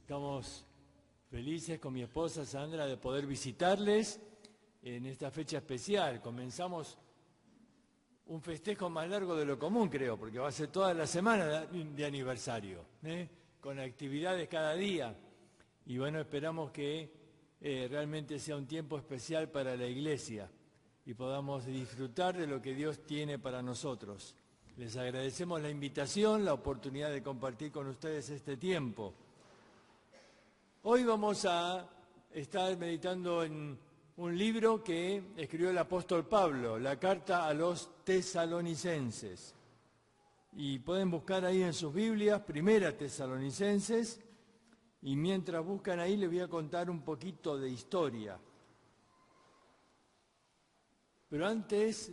Estamos felices con mi esposa Sandra de poder visitarles en esta fecha especial. Comenzamos un festejo más largo de lo común, creo, porque va a ser toda la semana de aniversario, con actividades cada día. Y bueno, esperamos que realmente sea un tiempo especial para la iglesia y podamos disfrutar de lo que Dios tiene para nosotros. Les agradecemos la invitación, la oportunidad de compartir con ustedes este tiempo. Hoy vamos a estar meditando en un libro que escribió el apóstol Pablo, la carta a los tesalonicenses. Y pueden buscar ahí en sus Biblias, Primera Tesalonicenses, y mientras buscan ahí les voy a contar un poquito de historia. Pero antes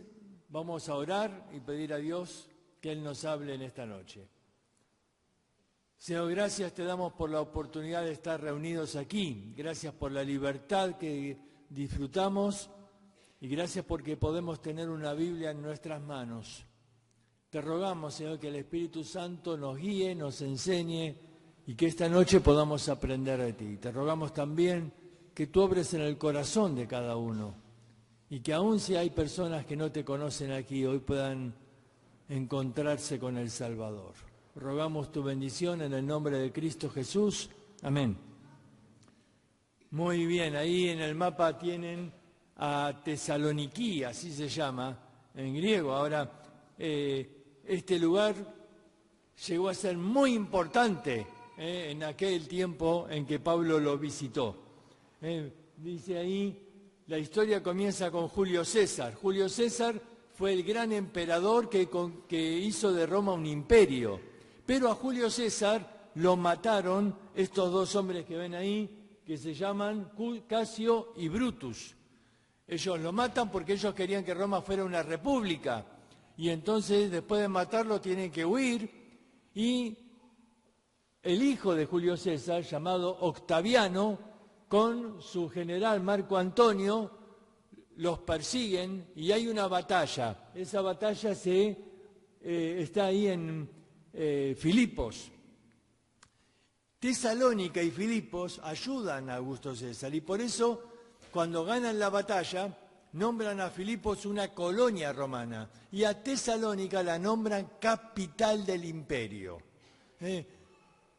vamos a orar y pedir a Dios que Él nos hable en esta noche. Señor, gracias te damos por la oportunidad de estar reunidos aquí. Gracias por la libertad que disfrutamos y gracias porque podemos tener una Biblia en nuestras manos. Te rogamos, Señor, que el Espíritu Santo nos guíe, nos enseñe y que esta noche podamos aprender de ti. Te rogamos también que tú obres en el corazón de cada uno y que aun si hay personas que no te conocen aquí, hoy puedan encontrarse con el Salvador. Rogamos tu bendición en el nombre de Cristo Jesús. Amén. Muy bien, ahí en el mapa tienen a Tesaloniki, así se llama en griego. Ahora, este lugar llegó a ser muy importante en aquel tiempo en que Pablo lo visitó. Dice ahí, la historia comienza con Julio César. Julio César fue el gran emperador que hizo de Roma un imperio. Pero a Julio César lo mataron estos dos hombres que ven ahí, que se llaman Casio y Brutus. Ellos lo matan porque ellos querían que Roma fuera una república. Y entonces, después de matarlo, tienen que huir. Y el hijo de Julio César, llamado Octaviano, con su general Marco Antonio, los persiguen y hay una batalla. Esa batalla está ahí en Filipos. Tesalónica y Filipos ayudan a Augusto César y por eso cuando ganan la batalla nombran a Filipos una colonia romana y a Tesalónica la nombran capital del imperio.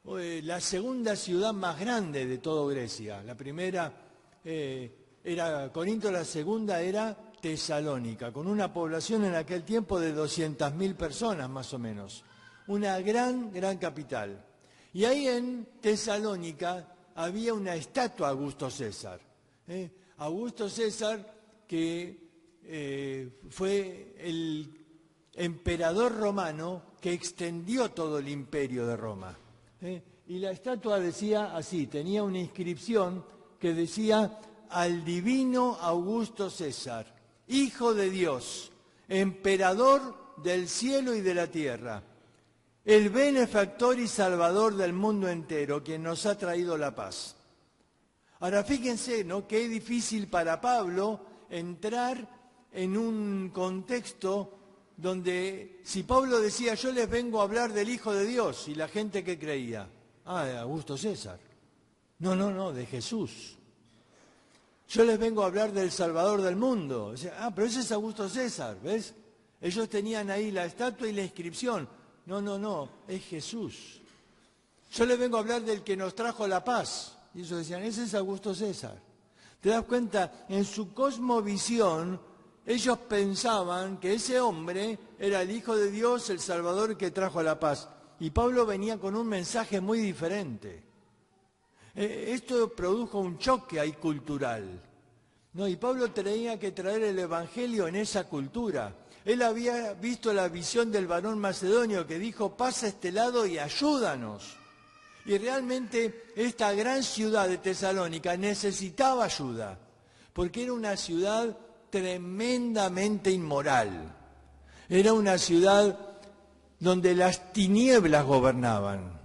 La segunda ciudad más grande de toda Grecia. La primera era Corinto, la segunda era Tesalónica, con una población en aquel tiempo de 200.000 personas más o menos. Una gran capital. Y ahí en Tesalónica había una estatua a Augusto César. Augusto César, que fue el emperador romano que extendió todo el imperio de Roma. Y la estatua decía así, tenía una inscripción que decía: al divino Augusto César, hijo de Dios, emperador del cielo y de la tierra, el benefactor y salvador del mundo entero, quien nos ha traído la paz. Ahora fíjense, ¿no?, qué difícil para Pablo entrar en un contexto donde si Pablo decía yo les vengo a hablar del Hijo de Dios, y la gente que creía, de Augusto César. No, de Jesús. Yo les vengo a hablar del Salvador del mundo. Pero ese es Augusto César, ¿ves? Ellos tenían ahí la estatua y la inscripción. No, es Jesús. Yo les vengo a hablar del que nos trajo la paz. Y ellos decían, ese es Augusto César. ¿Te das cuenta? En su cosmovisión, ellos pensaban que ese hombre era el Hijo de Dios, el Salvador que trajo la paz. Y Pablo venía con un mensaje muy diferente. Esto produjo un choque ahí cultural. Y Pablo tenía que traer el Evangelio en esa cultura. Él había visto la visión del varón macedonio que dijo, pasa a este lado y ayúdanos. Y realmente esta gran ciudad de Tesalónica necesitaba ayuda, porque era una ciudad tremendamente inmoral. Era una ciudad donde las tinieblas gobernaban.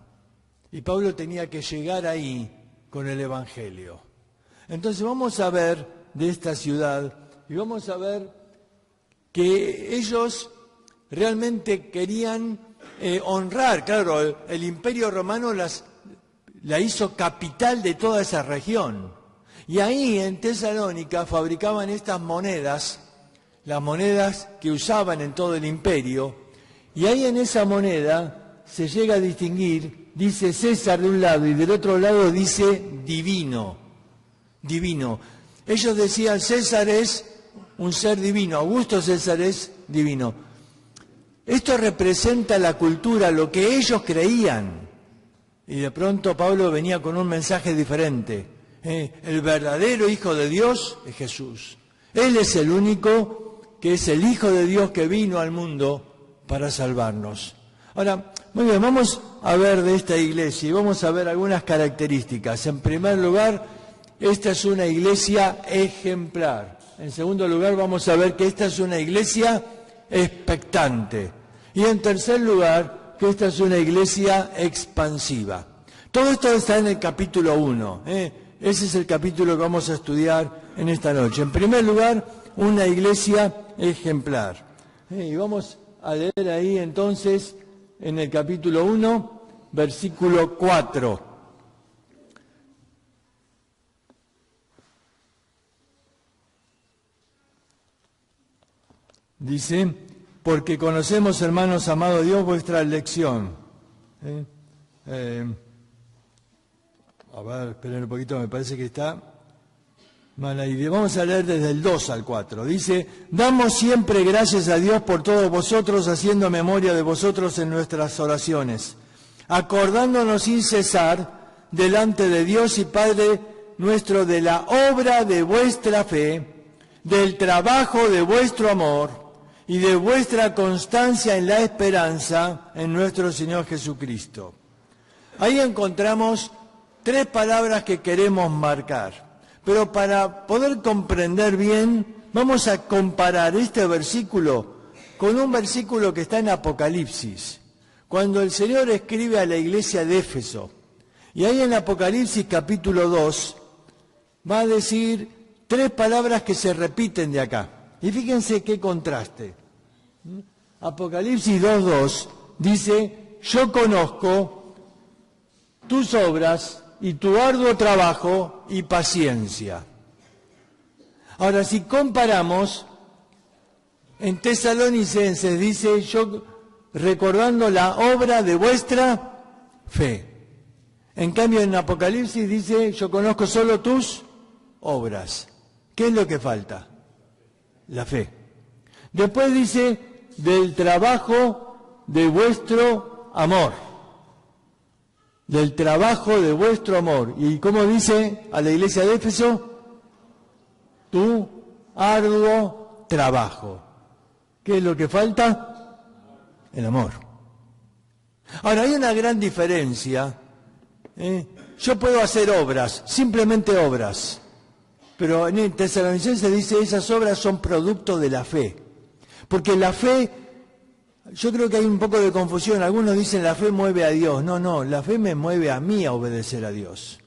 Y Pablo tenía que llegar ahí con el Evangelio. Entonces vamos a ver de esta ciudad y vamos a ver que ellos realmente querían honrar, claro, el imperio romano la hizo capital de toda esa región. Y ahí en Tesalónica fabricaban estas monedas, las monedas que usaban en todo el imperio, y ahí en esa moneda se llega a distinguir, dice César de un lado y del otro lado dice divino, divino. Ellos decían César es un ser divino, Augusto César es divino. Esto representa la cultura, lo que ellos creían. Y de pronto Pablo venía con un mensaje diferente. El verdadero Hijo de Dios es Jesús. Él es el único que es el Hijo de Dios que vino al mundo para salvarnos. Ahora, muy bien, vamos a ver de esta iglesia y vamos a ver algunas características. En primer lugar, esta es una iglesia ejemplar. En segundo lugar, vamos a ver que esta es una iglesia expectante. Y en tercer lugar, que esta es una iglesia expansiva. Todo esto está en el capítulo 1. Ese es el capítulo que vamos a estudiar en esta noche. En primer lugar, una iglesia ejemplar. Y vamos a leer ahí entonces en el capítulo 1, versículo 4. Dice, porque conocemos, hermanos amados de Dios, vuestra elección. A ver, esperen un poquito, me parece que está mal ahí. Vamos a leer desde el 2 al 4. Dice, damos siempre gracias a Dios por todos vosotros, haciendo memoria de vosotros en nuestras oraciones, acordándonos sin cesar delante de Dios y Padre nuestro de la obra de vuestra fe, del trabajo de vuestro amor y de vuestra constancia en la esperanza en nuestro Señor Jesucristo. Ahí encontramos 3 palabras que queremos marcar, pero para poder comprender bien, vamos a comparar este versículo con un versículo que está en Apocalipsis, cuando el Señor escribe a la iglesia de Éfeso. Y ahí en Apocalipsis capítulo 2 va a decir 3 palabras que se repiten de acá. Y fíjense qué contraste. Apocalipsis 2:2 dice, yo conozco tus obras y tu arduo trabajo y paciencia. Ahora, si comparamos, en Tesalonicenses dice, yo recordando la obra de vuestra fe. En cambio, en Apocalipsis dice, yo conozco solo tus obras. ¿Qué es lo que falta? La fe. Después dice, del trabajo de vuestro amor. Del trabajo de vuestro amor. ¿Y cómo dice a la iglesia de Éfeso? Tu arduo trabajo. ¿Qué es lo que falta? El amor. Ahora, hay una gran diferencia. Yo puedo hacer obras, simplemente obras. Pero en el Tesalonicenses dice, esas obras son producto de la fe. Porque la fe, yo creo que hay un poco de confusión. Algunos dicen la fe mueve a Dios. No, la fe me mueve a mí a obedecer a Dios.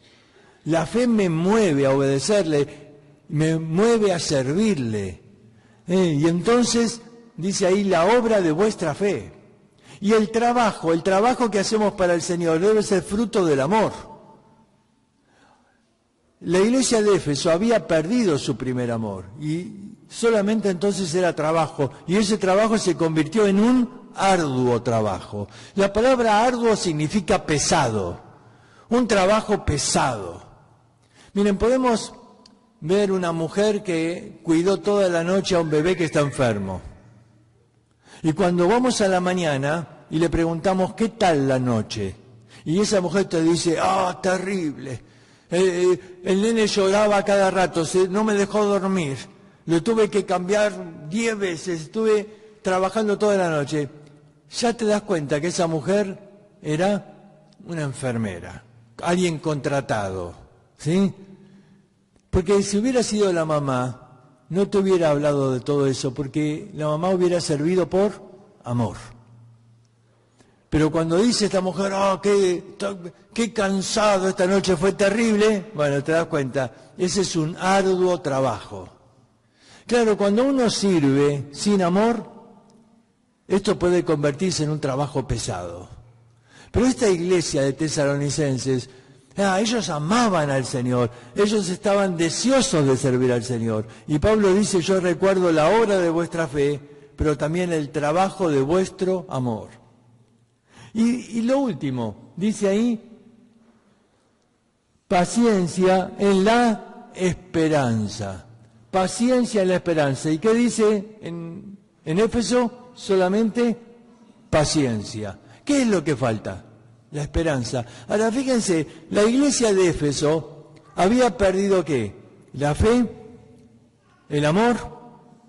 La fe me mueve a obedecerle, me mueve a servirle. Y entonces dice ahí la obra de vuestra fe. Y el trabajo que hacemos para el Señor debe ser fruto del amor. La iglesia de Éfeso había perdido su primer amor y solamente entonces era trabajo, y ese trabajo se convirtió en un arduo trabajo. La palabra arduo significa pesado, un trabajo pesado. Miren, podemos ver una mujer que cuidó toda la noche a un bebé que está enfermo. Y cuando vamos a la mañana y le preguntamos, ¿qué tal la noche? Y esa mujer te dice, terrible. El nene lloraba cada rato, no me dejó dormir. Lo tuve que cambiar 10 veces, estuve trabajando toda la noche. Ya te das cuenta que esa mujer era una enfermera, alguien contratado, ¿sí? Porque si hubiera sido la mamá, no te hubiera hablado de todo eso, porque la mamá hubiera servido por amor. Pero cuando dice esta mujer, qué cansado, esta noche fue terrible, bueno, te das cuenta, ese es un arduo trabajo. Claro, cuando uno sirve sin amor, esto puede convertirse en un trabajo pesado. Pero esta iglesia de Tesalonicenses Ellos amaban al Señor, ellos estaban deseosos de servir al Señor. Y Pablo dice, yo recuerdo la obra de vuestra fe, pero también el trabajo de vuestro amor. Y lo último, dice ahí, paciencia en la esperanza. Paciencia en la esperanza. ¿Y qué dice en Éfeso? Solamente paciencia. ¿Qué es lo que falta? La esperanza. Ahora fíjense, la iglesia de Éfeso había perdido ¿qué? La fe, el amor,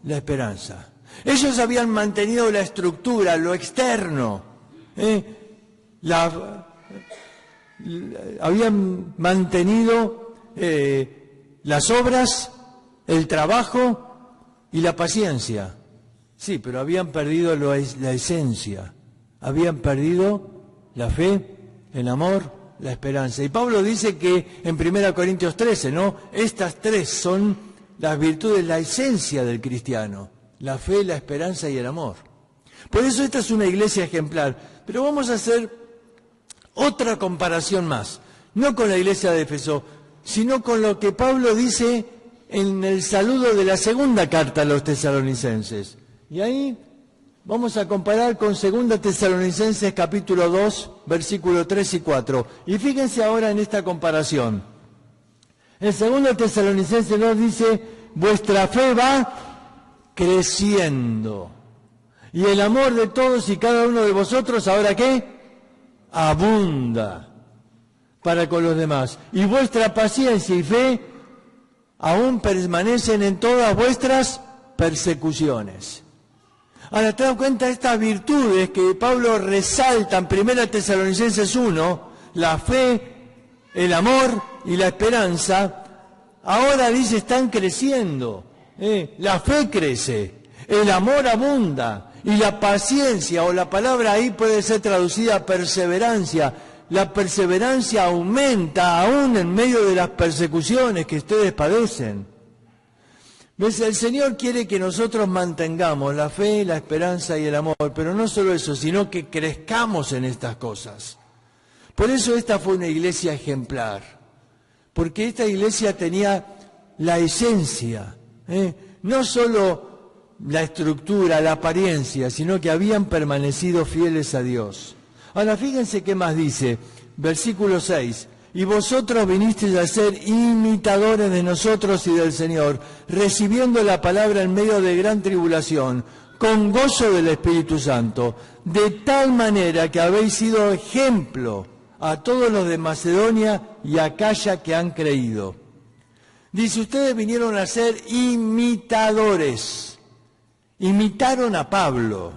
la esperanza. Ellos habían mantenido la estructura, lo externo. Habían mantenido las obras, el trabajo y la paciencia. Sí, pero habían perdido la esencia. Habían perdido la fe, el amor, la esperanza. Y Pablo dice que en 1 Corintios 13, ¿no? Estas tres son las virtudes, la esencia del cristiano. La fe, la esperanza y el amor. Por eso esta es una iglesia ejemplar. Pero vamos a hacer otra comparación más. No con la iglesia de Éfeso, sino con lo que Pablo dice en el saludo de la segunda carta a los tesalonicenses. Y ahí vamos a comparar con 2 Tesalonicenses capítulo 2, versículos 3 y 4. Y fíjense ahora en esta comparación. En 2 Tesalonicenses nos dice, vuestra fe va creciendo. Y el amor de todos y cada uno de vosotros, ¿ahora qué? Abunda para con los demás. Y vuestra paciencia y fe aún permanecen en todas vuestras persecuciones. Ahora, ¿te das cuenta de estas virtudes que Pablo resalta en 1 Tesalonicenses 1? La fe, el amor y la esperanza. Ahora dice, están creciendo. La fe crece, el amor abunda y la paciencia, o la palabra ahí puede ser traducida perseverancia. La perseverancia aumenta aún en medio de las persecuciones que ustedes padecen. ¿Ves? El Señor quiere que nosotros mantengamos la fe, la esperanza y el amor, pero no solo eso, sino que crezcamos en estas cosas. Por eso esta fue una iglesia ejemplar, porque esta iglesia tenía la esencia, no solo la estructura, la apariencia, sino que habían permanecido fieles a Dios. Ahora fíjense qué más dice, versículo 6. Y vosotros vinisteis a ser imitadores de nosotros y del Señor, recibiendo la palabra en medio de gran tribulación, con gozo del Espíritu Santo, de tal manera que habéis sido ejemplo a todos los de Macedonia y Acaya que han creído. Dice, ustedes vinieron a ser imitadores, imitaron a Pablo.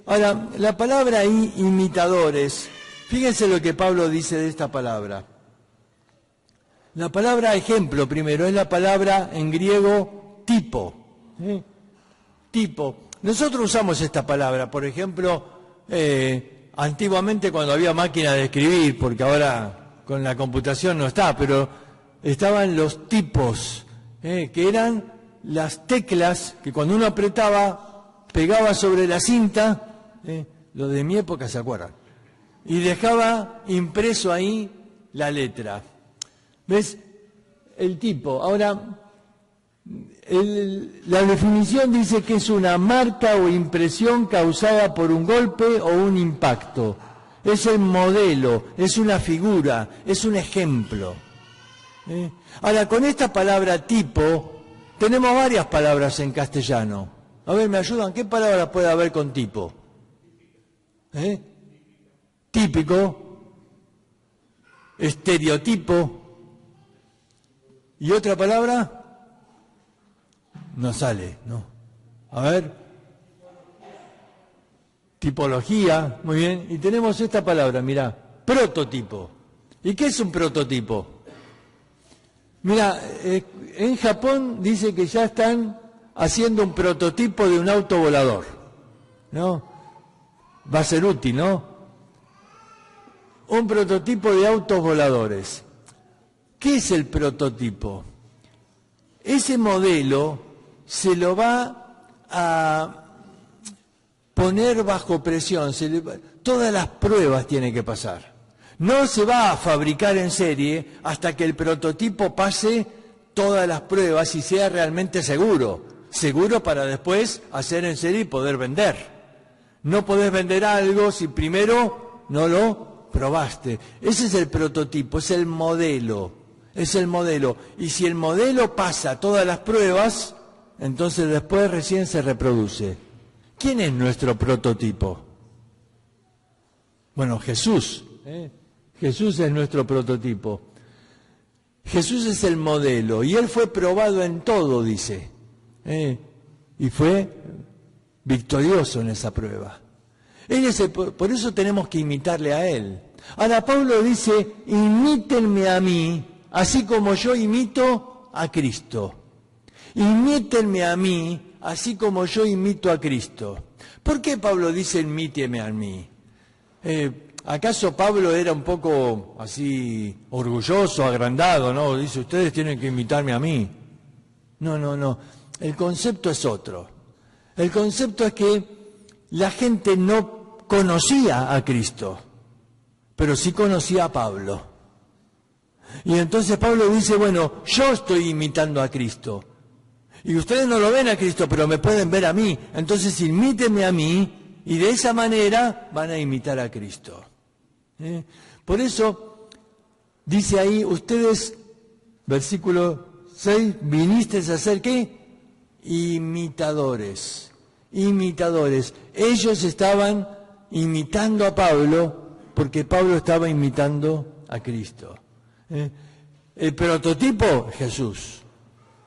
Ahora, la palabra ahí, imitadores, fíjense lo que Pablo dice de esta palabra. La palabra ejemplo, primero, es la palabra en griego tipo. Tipo. Nosotros usamos esta palabra, por ejemplo, antiguamente cuando había máquina de escribir, porque ahora con la computación no está, pero estaban los tipos, que eran las teclas que cuando uno apretaba, pegaba sobre la cinta, los de mi época se acuerdan, y dejaba impreso ahí la letra. ¿Ves? El tipo. Ahora, la definición dice que es una marca o impresión causada por un golpe o un impacto. Es el modelo, es una figura, es un ejemplo. Ahora, con esta palabra tipo, tenemos varias palabras en castellano. A ver, ¿me ayudan? ¿Qué palabra puede haber con tipo? Típico, estereotipo, ¿y otra palabra? No sale, ¿no? A ver, tipología, muy bien, y tenemos esta palabra, mirá, prototipo. ¿Y qué es un prototipo? Mirá, en Japón dice que ya están haciendo un prototipo de un auto volador, ¿no? Va a ser útil, ¿no? Un prototipo de autos voladores. ¿Qué es el prototipo? Ese modelo se lo va a poner bajo presión, todas las pruebas tiene que pasar. No se va a fabricar en serie hasta que el prototipo pase todas las pruebas y sea realmente seguro. Seguro para después hacer en serie y poder vender. No podés vender algo si primero no lo probaste. Ese es el prototipo, es el modelo. Es el modelo. Y si el modelo pasa todas las pruebas, entonces después recién se reproduce. ¿Quién es nuestro prototipo? Bueno, Jesús. Jesús es nuestro prototipo. Jesús es el modelo y Él fue probado en todo, dice. Y fue victorioso en esa prueba. Por eso tenemos que imitarle a Él. Ahora Pablo dice, imítenme a mí, así como yo imito a Cristo. Imítenme a mí, así como yo imito a Cristo. ¿Por qué Pablo dice, imíteme a mí? ¿Acaso Pablo era un poco así orgulloso, agrandado, no? Dice, ustedes tienen que imitarme a mí. No. El concepto es otro. El concepto es que la gente no conocía a Cristo, pero sí conocía a Pablo. Y entonces Pablo dice, bueno, yo estoy imitando a Cristo. Y ustedes no lo ven a Cristo, pero me pueden ver a mí. Entonces imítenme a mí y de esa manera van a imitar a Cristo. Por eso dice ahí, ustedes, versículo 6, vinisteis a ser ¿qué? Imitadores. Ellos estaban imitando a Pablo porque Pablo estaba imitando a Cristo. El prototipo, Jesús.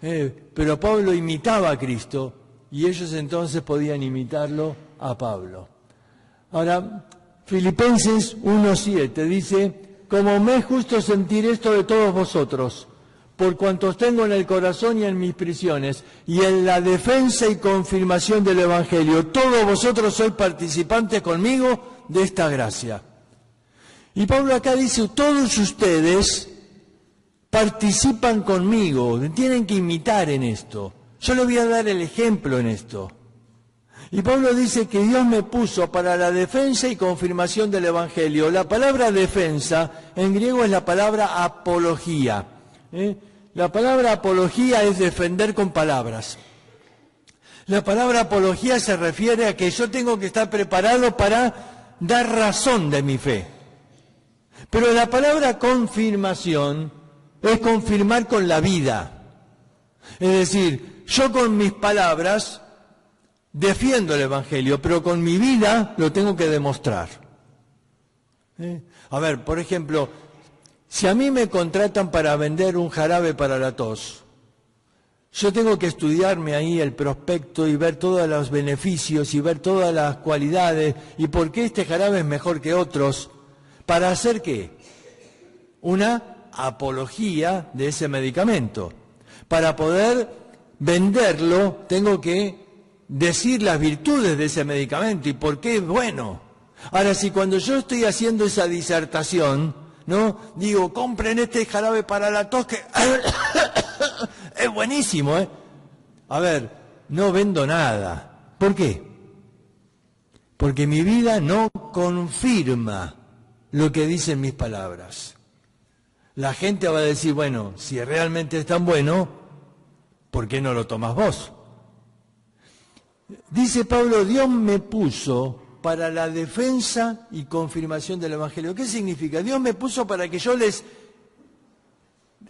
Pero Pablo imitaba a Cristo y ellos entonces podían imitarlo a Pablo. Ahora, Filipenses 1:7 dice, como me es justo sentir esto de todos vosotros, por cuantos tengo en el corazón y en mis prisiones, y en la defensa y confirmación del Evangelio, todos vosotros sois participantes conmigo de esta gracia. Y Pablo acá dice, todos ustedes participan conmigo, tienen que imitar en esto. Yo les voy a dar el ejemplo en esto. Y Pablo dice que Dios me puso para la defensa y confirmación del Evangelio. La palabra defensa en griego es la palabra apología. La palabra apología es defender con palabras. La palabra apología se refiere a que yo tengo que estar preparado para dar razón de mi fe. Pero la palabra confirmación es confirmar con la vida. Es decir, yo con mis palabras defiendo el Evangelio, pero con mi vida lo tengo que demostrar. A ver, por ejemplo, si a mí me contratan para vender un jarabe para la tos, yo tengo que estudiarme ahí el prospecto y ver todos los beneficios y ver todas las cualidades y por qué este jarabe es mejor que otros. ¿Para hacer qué? Una apología de ese medicamento. Para poder venderlo, tengo que decir las virtudes de ese medicamento y por qué es bueno. Ahora, si cuando yo estoy haciendo esa disertación, ¿no? Digo, compren este jarabe para la tos que es buenísimo, A ver, no vendo nada. ¿Por qué? Porque mi vida no confirma lo que dicen mis palabras. La gente va a decir, bueno, si realmente es tan bueno, ¿por qué no lo tomas vos? Dice Pablo, Dios me puso para la defensa y confirmación del Evangelio. ¿Qué significa? Dios me puso para que yo les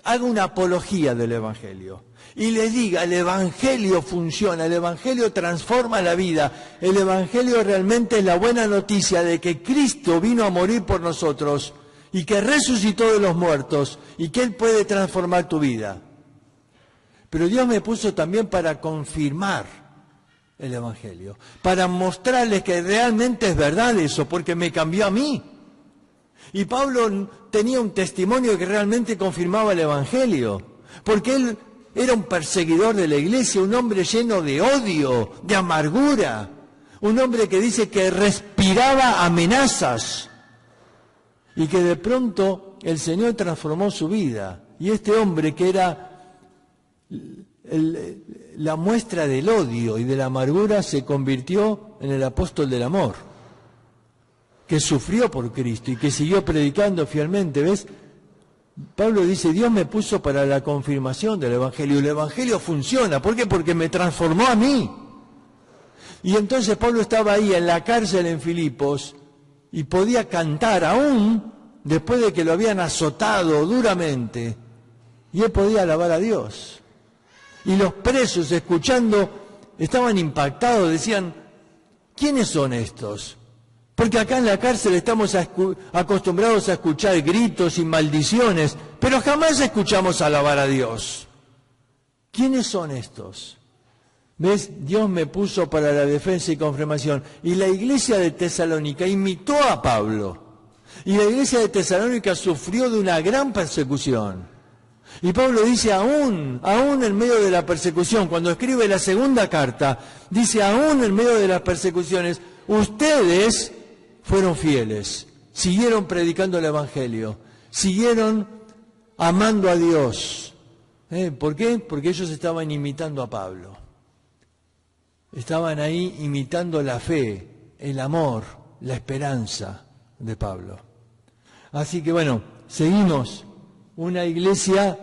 haga una apología del Evangelio y les diga, el Evangelio funciona, el Evangelio transforma la vida, el Evangelio realmente es la buena noticia de que Cristo vino a morir por nosotros y que resucitó de los muertos y que Él puede transformar tu vida. Pero Dios me puso también para confirmar el Evangelio, para mostrarles que realmente es verdad eso, porque me cambió a mí. Y Pablo tenía un testimonio que realmente confirmaba el Evangelio, porque él era un perseguidor de la iglesia, un hombre lleno de odio, de amargura, un hombre que dice que respiraba amenazas, y que de pronto el Señor transformó su vida. Y este hombre que era la muestra del odio y de la amargura se convirtió en el apóstol del amor, que sufrió por Cristo y que siguió predicando fielmente, ¿ves? Pablo dice, Dios me puso para la confirmación del Evangelio. El Evangelio funciona. ¿Por qué? Porque me transformó a mí. Y entonces Pablo estaba ahí en la cárcel en Filipos y podía cantar aún después de que lo habían azotado duramente. Y él podía alabar a Dios. Y los presos, escuchando, estaban impactados, decían, ¿quiénes son estos? Porque acá en la cárcel estamos acostumbrados a escuchar gritos y maldiciones, pero jamás escuchamos alabar a Dios. ¿Quiénes son estos? ¿Ves? Dios me puso para la defensa y confirmación. Y la iglesia de Tesalónica imitó a Pablo. Y la iglesia de Tesalónica sufrió de una gran persecución. Y Pablo dice, aún en medio de la persecución, cuando escribe la segunda carta, dice, aún en medio de las persecuciones, ustedes fueron fieles, siguieron predicando el Evangelio, siguieron amando a Dios. ¿Por qué? Porque ellos estaban imitando a Pablo. Estaban ahí imitando la fe, el amor, la esperanza de Pablo. Así que bueno, seguimos. Una iglesia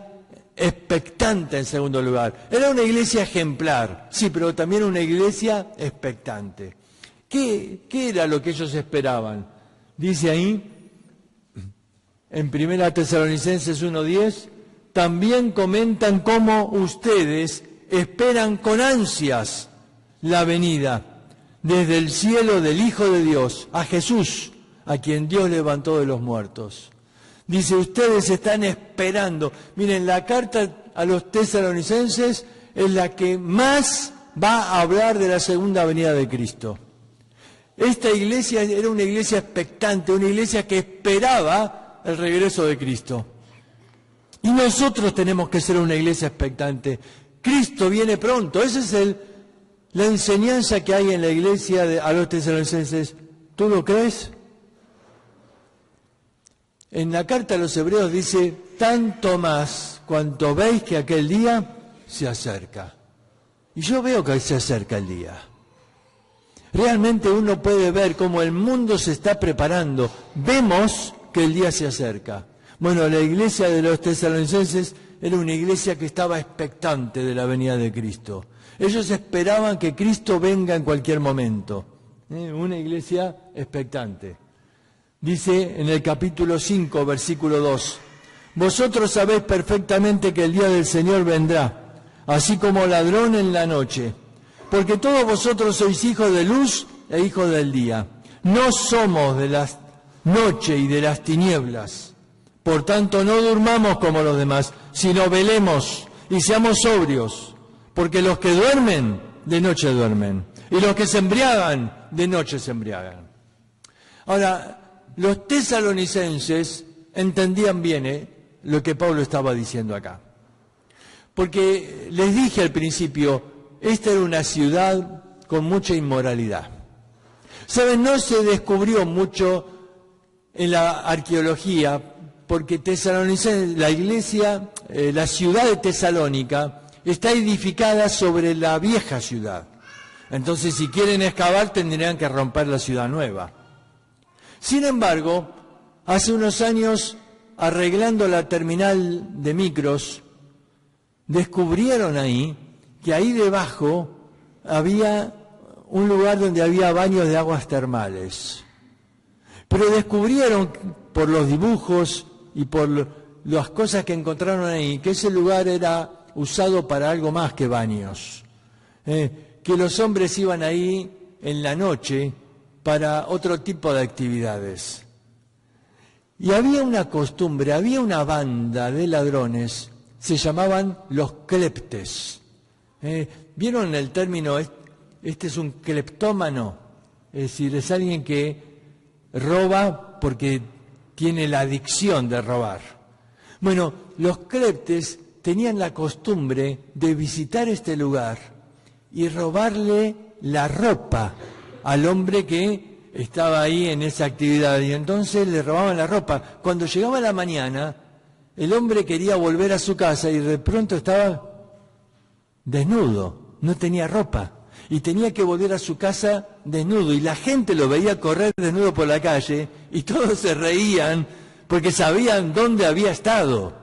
expectante en segundo lugar. Era una iglesia ejemplar, sí, pero también una iglesia expectante. ¿Qué era lo que ellos esperaban? Dice ahí, en 1 Tesalonicenses 1:10, también comentan cómo ustedes esperan con ansias la venida desde el cielo del Hijo de Dios, a Jesús, a quien Dios levantó de los muertos. Dice, ustedes están esperando. Miren, la carta a los tesalonicenses es la que más va a hablar de la segunda venida de Cristo. Esta iglesia era una iglesia expectante, una iglesia que esperaba el regreso de Cristo. Y nosotros tenemos que ser una iglesia expectante. Cristo viene pronto. Esa es la enseñanza que hay en la iglesia a los tesalonicenses. ¿Tú lo crees? En la carta a los Hebreos dice, tanto más cuanto veis que aquel día se acerca. Y yo veo que se acerca el día. Realmente uno puede ver cómo el mundo se está preparando. Vemos que el día se acerca. Bueno, la iglesia de los tesalonicenses era una iglesia que estaba expectante de la venida de Cristo. Ellos esperaban que Cristo venga en cualquier momento. Una iglesia expectante. Dice en el capítulo 5, versículo 2, vosotros sabéis perfectamente que el día del Señor vendrá, así como ladrón en la noche, porque todos vosotros sois hijos de luz e hijos del día. No somos de la noche y de las tinieblas. Por tanto, no durmamos como los demás, sino velemos y seamos sobrios, porque los que duermen, de noche duermen, y los que se embriagan, de noche se embriagan. Ahora, los tesalonicenses entendían bien lo que Pablo estaba diciendo acá. Porque les dije al principio, esta era una ciudad con mucha inmoralidad. ¿Saben? No se descubrió mucho en la arqueología, porque Tesalonicenses, la iglesia, la ciudad de Tesalónica, está edificada sobre la vieja ciudad. Entonces, si quieren excavar, tendrían que romper la ciudad nueva. Sin embargo, hace unos años, arreglando la terminal de micros, descubrieron ahí que ahí debajo había un lugar donde había baños de aguas termales. Pero descubrieron por los dibujos y por las cosas que encontraron ahí, que ese lugar era usado para algo más que baños. Que los hombres iban ahí en la noche para otro tipo de actividades. Y había una costumbre, había una banda de ladrones, se llamaban los cleptes. ¿Vieron el término? Este es un cleptómano, es decir, es alguien que roba porque tiene la adicción de robar. Bueno, los cleptes tenían la costumbre de visitar este lugar y robarle la ropa al hombre que estaba ahí en esa actividad, y entonces le robaban la ropa. Cuando llegaba la mañana, el hombre quería volver a su casa y de pronto estaba desnudo, no tenía ropa. y tenía que volver a su casa desnudo, y la gente lo veía correr desnudo por la calle, y todos se reían porque sabían dónde había estado.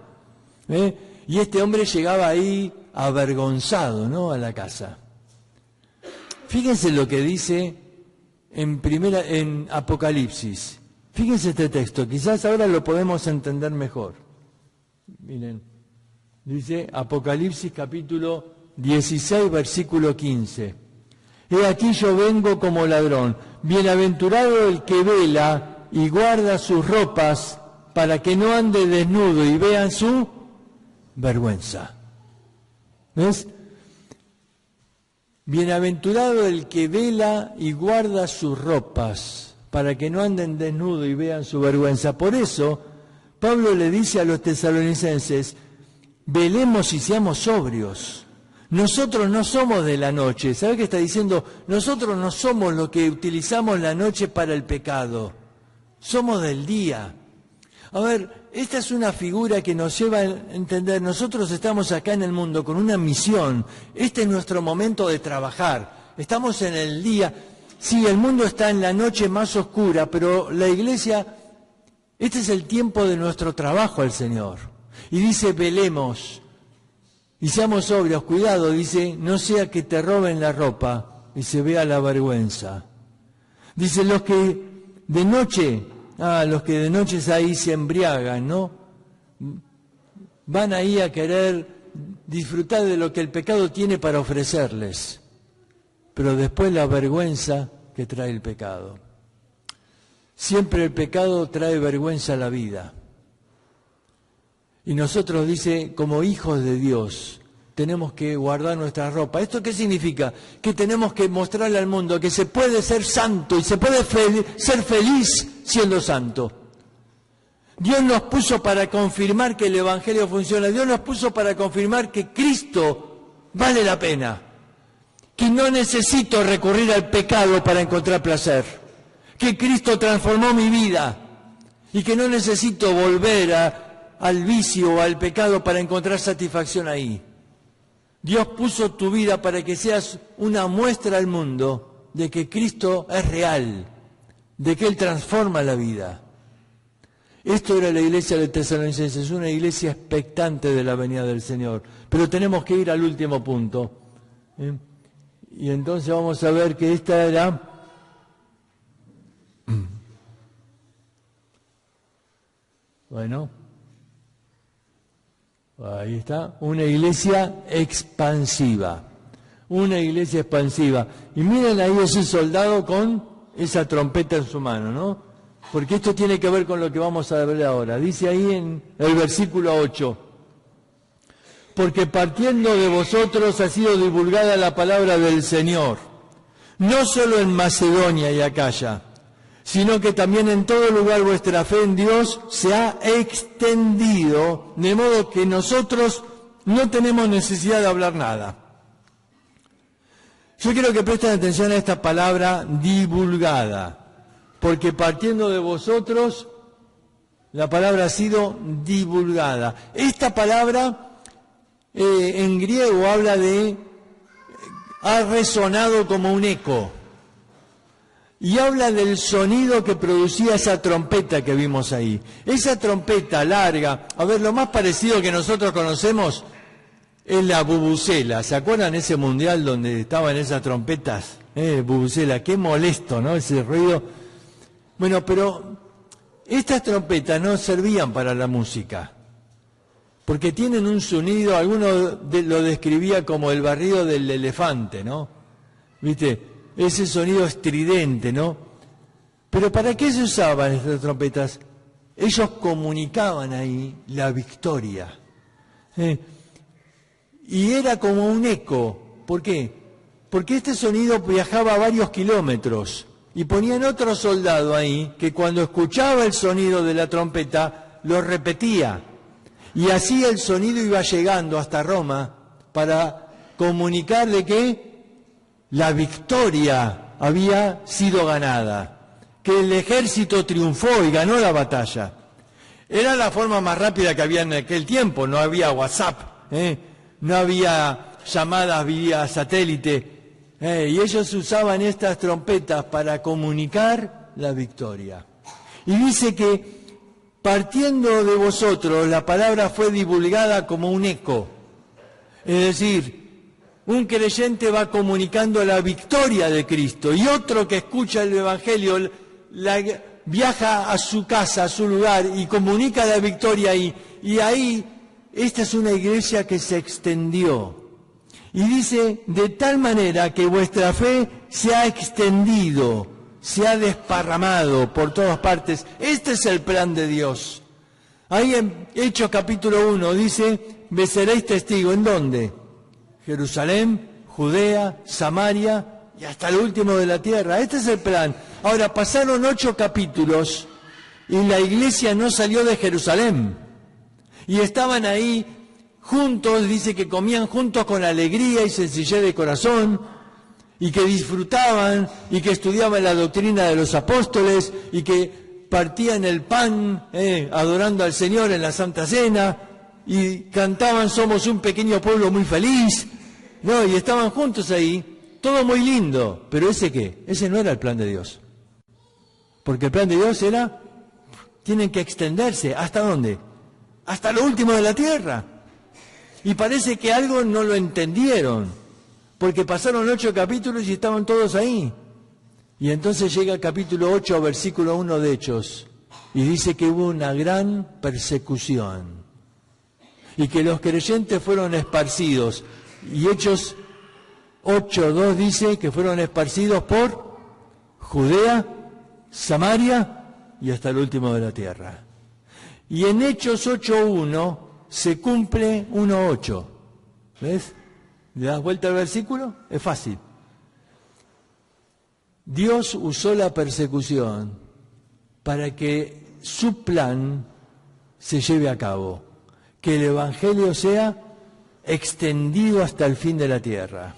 Y este hombre llegaba ahí avergonzado, ¿no?, a la casa. Fíjense lo que dice en Apocalipsis. Fíjense este texto, quizás ahora lo podemos entender mejor. Miren, dice Apocalipsis capítulo 16, versículo 15. He aquí yo vengo como ladrón. Bienaventurado el que vela y guarda sus ropas para que no ande desnudo y vean su vergüenza. ¿Ves? Bienaventurado el que vela y guarda sus ropas para que no anden desnudo y vean su vergüenza. Por eso, Pablo le dice a los tesalonicenses, velemos y seamos sobrios. Nosotros no somos de la noche. ¿Sabe qué está diciendo? Nosotros no somos los que utilizamos la noche para el pecado. Somos del día. A ver, esta es una figura que nos lleva a entender, nosotros estamos acá en el mundo con una misión. Este es nuestro momento de trabajar. Estamos en el día. Sí, el mundo está en la noche más oscura, pero la iglesia, este es el tiempo de nuestro trabajo al Señor. Y dice, velemos y seamos sobrios. Cuidado, dice, no sea que te roben la ropa y se vea la vergüenza. Dice, los que de noche ahí se embriagan, ¿no? Van ahí a querer disfrutar de lo que el pecado tiene para ofrecerles, pero después la vergüenza que trae el pecado. Siempre el pecado trae vergüenza a la vida. Y nosotros, dice, como hijos de Dios, tenemos que guardar nuestra ropa. ¿Esto qué significa? Que tenemos que mostrarle al mundo que se puede ser santo y se puede ser feliz siendo santo. Dios nos puso para confirmar que el Evangelio funciona. Dios nos puso para confirmar que Cristo vale la pena. Que no necesito recurrir al pecado para encontrar placer. Que Cristo transformó mi vida. Y que no necesito volver al vicio o al pecado para encontrar satisfacción ahí. Dios puso tu vida para que seas una muestra al mundo de que Cristo es real, de que Él transforma la vida. Esto era la iglesia de Tesalonicenses, una iglesia expectante de la venida del Señor. Pero tenemos que ir al último punto. Y entonces vamos a ver que esta era... Bueno, ahí está, una iglesia expansiva. Una iglesia expansiva. Y miren ahí ese soldado con esa trompeta en su mano, ¿no? Porque esto tiene que ver con lo que vamos a ver ahora. Dice ahí en el versículo 8. Porque partiendo de vosotros ha sido divulgada la palabra del Señor, no solo en Macedonia y Acaya, sino que también en todo lugar vuestra fe en Dios se ha extendido, de modo que nosotros no tenemos necesidad de hablar nada. Yo quiero que presten atención a esta palabra divulgada, porque partiendo de vosotros, la palabra ha sido divulgada. Esta palabra en griego habla de, ha resonado como un eco. Y habla del sonido que producía esa trompeta que vimos ahí. Esa trompeta larga, a ver, lo más parecido que nosotros conocemos es la bubucela. ¿Se acuerdan ese mundial donde estaban esas trompetas? Bubucela, qué molesto, ¿no? Ese ruido. Bueno, pero estas trompetas no servían para la música, porque tienen un sonido, alguno lo describía como el barrido del elefante, ¿no? ¿Viste? Ese sonido estridente, ¿no? Pero ¿para qué se usaban estas trompetas? Ellos comunicaban ahí la victoria. Y era como un eco. ¿Por qué? Porque este sonido viajaba a varios kilómetros. Y ponían otro soldado ahí que cuando escuchaba el sonido de la trompeta lo repetía. Y así el sonido iba llegando hasta Roma para comunicar de que la victoria había sido ganada, que el ejército triunfó y ganó la batalla. Era la forma más rápida que había en aquel tiempo, no había WhatsApp, no había llamadas vía satélite. Y ellos usaban estas trompetas para comunicar la victoria. Y dice que partiendo de vosotros la palabra fue divulgada como un eco. Es decir, un creyente va comunicando la victoria de Cristo y otro que escucha el Evangelio viaja a su casa, a su lugar y comunica la victoria ahí. Y ahí, esta es una iglesia que se extendió. Y dice, de tal manera que vuestra fe se ha extendido, se ha desparramado por todas partes. Este es el plan de Dios. Ahí en Hechos capítulo 1 dice, me seréis testigo. ¿En dónde? Jerusalén, Judea, Samaria y hasta el último de la tierra. Este es el plan. Ahora, pasaron 8 capítulos y la iglesia no salió de Jerusalén. Y estaban ahí juntos, dice que comían juntos con alegría y sencillez de corazón, y que disfrutaban, y que estudiaban la doctrina de los apóstoles, y que partían el pan, adorando al Señor en la Santa Cena, y cantaban, somos un pequeño pueblo muy feliz, ¿no? Y estaban juntos ahí, todo muy lindo, pero ¿ese qué? Ese no era el plan de Dios. Porque el plan de Dios era, tienen que extenderse, ¿hasta dónde? Hasta lo último de la tierra. Y parece que algo no lo entendieron, porque pasaron 8 capítulos y estaban todos ahí. Y entonces llega el capítulo 8, versículo 1 de Hechos, y dice que hubo una gran persecución, y que los creyentes fueron esparcidos. Y Hechos 8:2 dice que fueron esparcidos por Judea, Samaria y hasta el último de la tierra. Y en Hechos 8:1 se cumple 1:8. ¿Ves? ¿Le das vuelta al versículo? Es fácil. Dios usó la persecución para que su plan se lleve a cabo, que el Evangelio sea extendido hasta el fin de la tierra.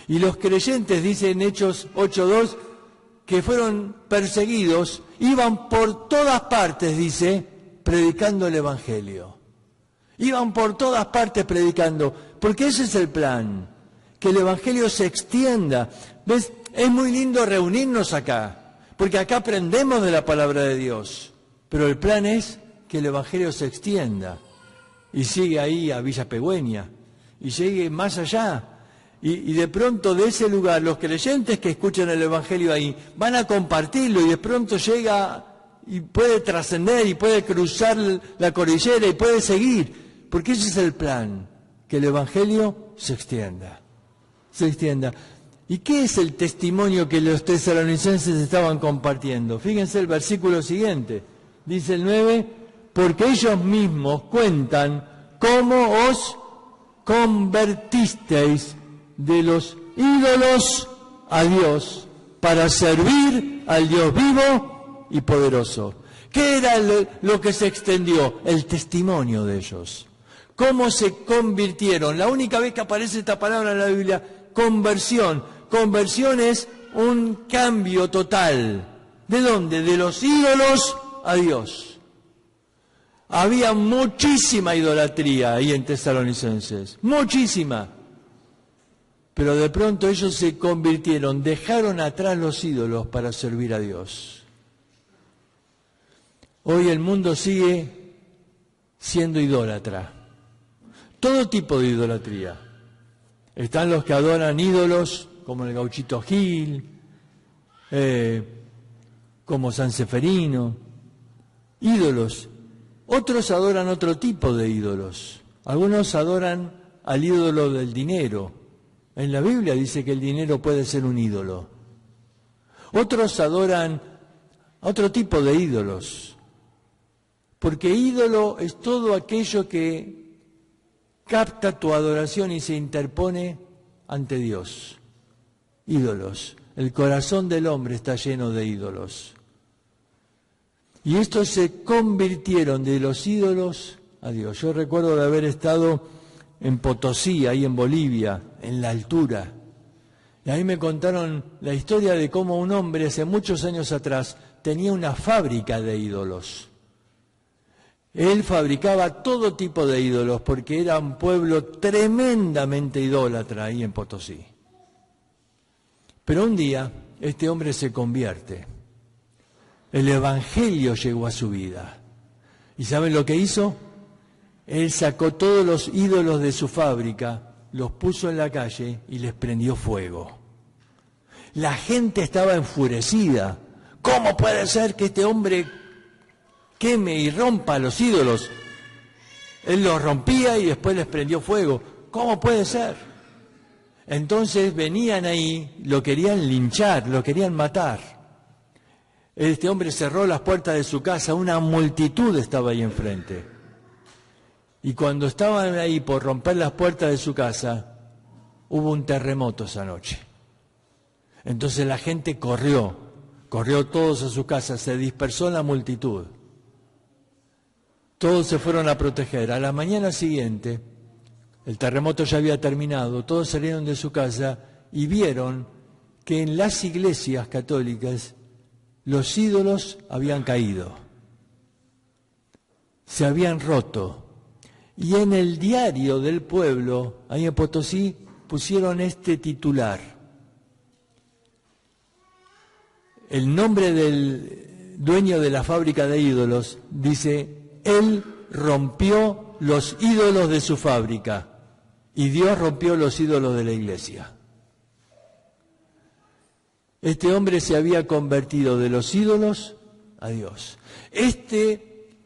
Y los creyentes, dice en Hechos 8:2, que fueron perseguidos, iban por todas partes, dice, predicando el Evangelio. Iban por todas partes predicando, porque ese es el plan, que el Evangelio se extienda. ¿Ves? Es muy lindo reunirnos acá, porque acá aprendemos de la palabra de Dios, pero el plan es que el Evangelio se extienda y sigue ahí a Villa Pegüeña y llegue más allá. Y de pronto de ese lugar, los creyentes que escuchan el Evangelio ahí van a compartirlo y de pronto llega y puede trascender y puede cruzar la cordillera y puede seguir, porque ese es el plan, que el Evangelio se extienda, se extienda. ¿Y qué es el testimonio que los tesalonicenses estaban compartiendo? Fíjense el versículo siguiente, dice el 9, porque ellos mismos cuentan cómo os convertisteis de los ídolos a Dios para servir al Dios vivo y poderoso. ¿Qué era lo que se extendió? El testimonio de ellos. ¿Cómo se convirtieron? La única vez que aparece esta palabra en la Biblia, conversión. Conversión es un cambio total. ¿De dónde? De los ídolos a Dios. Había muchísima idolatría ahí en Tesalonicenses, muchísima. Pero de pronto ellos se convirtieron, dejaron atrás los ídolos para servir a Dios. Hoy el mundo sigue siendo idólatra. Todo tipo de idolatría. Están los que adoran ídolos, como el Gauchito Gil, como San Seferino. Ídolos. Otros adoran otro tipo de ídolos. Algunos adoran al ídolo del dinero. En la Biblia dice que el dinero puede ser un ídolo. Otros adoran otro tipo de ídolos. Porque ídolo es todo aquello que capta tu adoración y se interpone ante Dios. Ídolos. El corazón del hombre está lleno de ídolos. Y estos se convirtieron de los ídolos a Dios. Yo recuerdo de haber estado en Potosí, ahí en Bolivia, en la altura. Y ahí me contaron la historia de cómo un hombre hace muchos años atrás tenía una fábrica de ídolos. Él fabricaba todo tipo de ídolos porque era un pueblo tremendamente idólatra ahí en Potosí. Pero un día este hombre se convierte. El Evangelio llegó a su vida. ¿Y saben lo que hizo? Él sacó todos los ídolos de su fábrica, los puso en la calle y les prendió fuego. La gente estaba enfurecida. ¿Cómo puede ser que este hombre queme y rompa los ídolos? Él los rompía y después les prendió fuego. ¿Cómo puede ser? Entonces venían ahí, lo querían linchar, lo querían matar. Este hombre cerró las puertas de su casa, una multitud estaba ahí enfrente. Y cuando estaban ahí por romper las puertas de su casa, hubo un terremoto esa noche. Entonces la gente corrió todos a su casa, se dispersó la multitud. Todos se fueron a proteger. A la mañana siguiente, el terremoto ya había terminado, todos salieron de su casa y vieron que en las iglesias católicas los ídolos habían caído, se habían roto. Y en el diario del pueblo, ahí en Potosí, pusieron este titular. El nombre del dueño de la fábrica de ídolos dice: él rompió los ídolos de su fábrica y Dios rompió los ídolos de la iglesia. Este hombre se había convertido de los ídolos a Dios.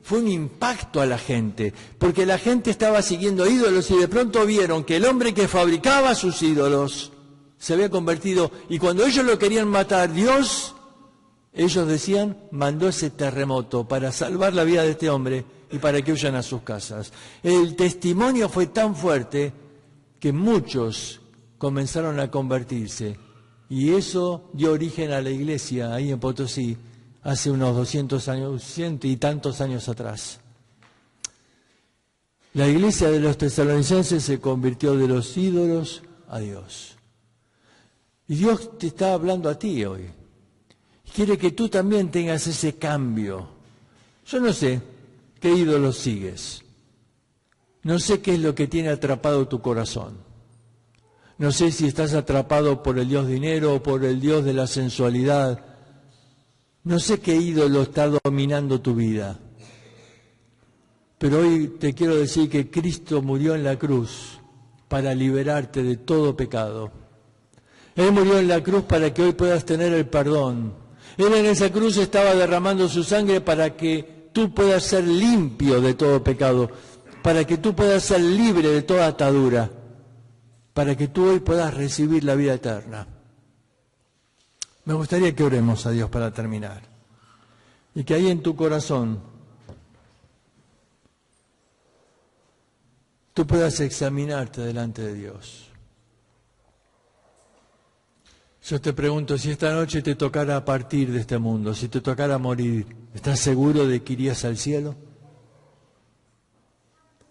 Fue un impacto a la gente, porque la gente estaba siguiendo ídolos y de pronto vieron que el hombre que fabricaba sus ídolos se había convertido, y cuando ellos lo querían matar, Dios, ellos decían, mandó ese terremoto para salvar la vida de este hombre y para que huyan a sus casas. El testimonio fue tan fuerte que muchos comenzaron a convertirse. Y eso dio origen a la iglesia ahí en Potosí hace unos 200 años, 100 y tantos años atrás. La iglesia de los tesalonicenses se convirtió de los ídolos a Dios. Y Dios te está hablando a ti hoy. Quiere que tú también tengas ese cambio. Yo no sé qué ídolos sigues. No sé qué es lo que tiene atrapado tu corazón. No sé si estás atrapado por el Dios dinero o por el Dios de la sensualidad. No sé qué ídolo está dominando tu vida. Pero hoy te quiero decir que Cristo murió en la cruz para liberarte de todo pecado. Él murió en la cruz para que hoy puedas tener el perdón. Él en esa cruz estaba derramando su sangre para que tú puedas ser limpio de todo pecado, para que tú puedas ser libre de toda atadura, para que tú hoy puedas recibir la vida eterna. Me gustaría que oremos a Dios para terminar. Y que ahí en tu corazón tú puedas examinarte delante de Dios. Yo te pregunto, si esta noche te tocara partir de este mundo, si te tocara morir, ¿estás seguro de que irías al cielo?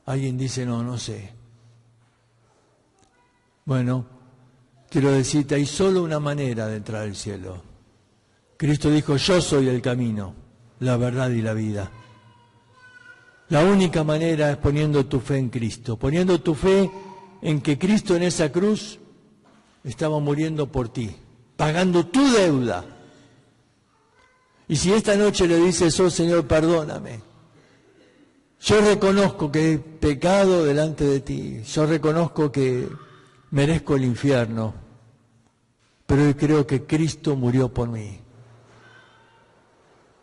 Alguien dice, no sé. Bueno, quiero decirte, hay solo una manera de entrar al cielo. Cristo dijo, yo soy el camino, la verdad y la vida. La única manera es poniendo tu fe en Cristo, poniendo tu fe en que Cristo en esa cruz estaba muriendo por ti, pagando tu deuda. Y si esta noche le dices, oh Señor, perdóname, yo reconozco que he pecado delante de ti, yo reconozco que merezco el infierno, pero hoy creo que Cristo murió por mí.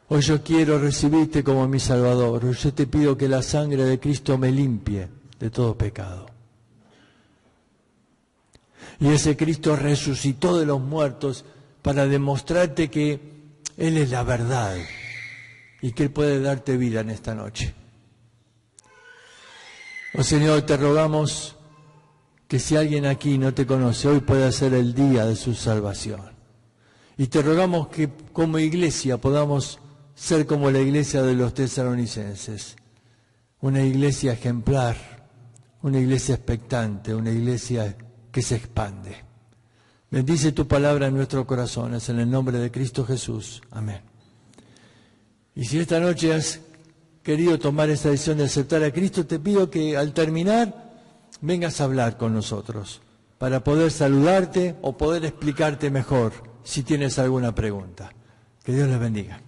Hoy yo quiero recibirte como mi Salvador. Hoy yo te pido que la sangre de Cristo me limpie de todo pecado. Y ese Cristo resucitó de los muertos para demostrarte que Él es la verdad y que Él puede darte vida en esta noche. Oh Señor, te rogamos que si alguien aquí no te conoce, hoy pueda ser el día de su salvación. Y te rogamos que como iglesia podamos ser como la iglesia de los tesalonicenses, una iglesia ejemplar, una iglesia expectante, una iglesia que se expande. Bendice tu palabra en nuestros corazones, en el nombre de Cristo Jesús. Amén. Y si esta noche has querido tomar esta decisión de aceptar a Cristo, te pido que al terminar vengas a hablar con nosotros, para poder saludarte o poder explicarte mejor si tienes alguna pregunta. Que Dios les bendiga.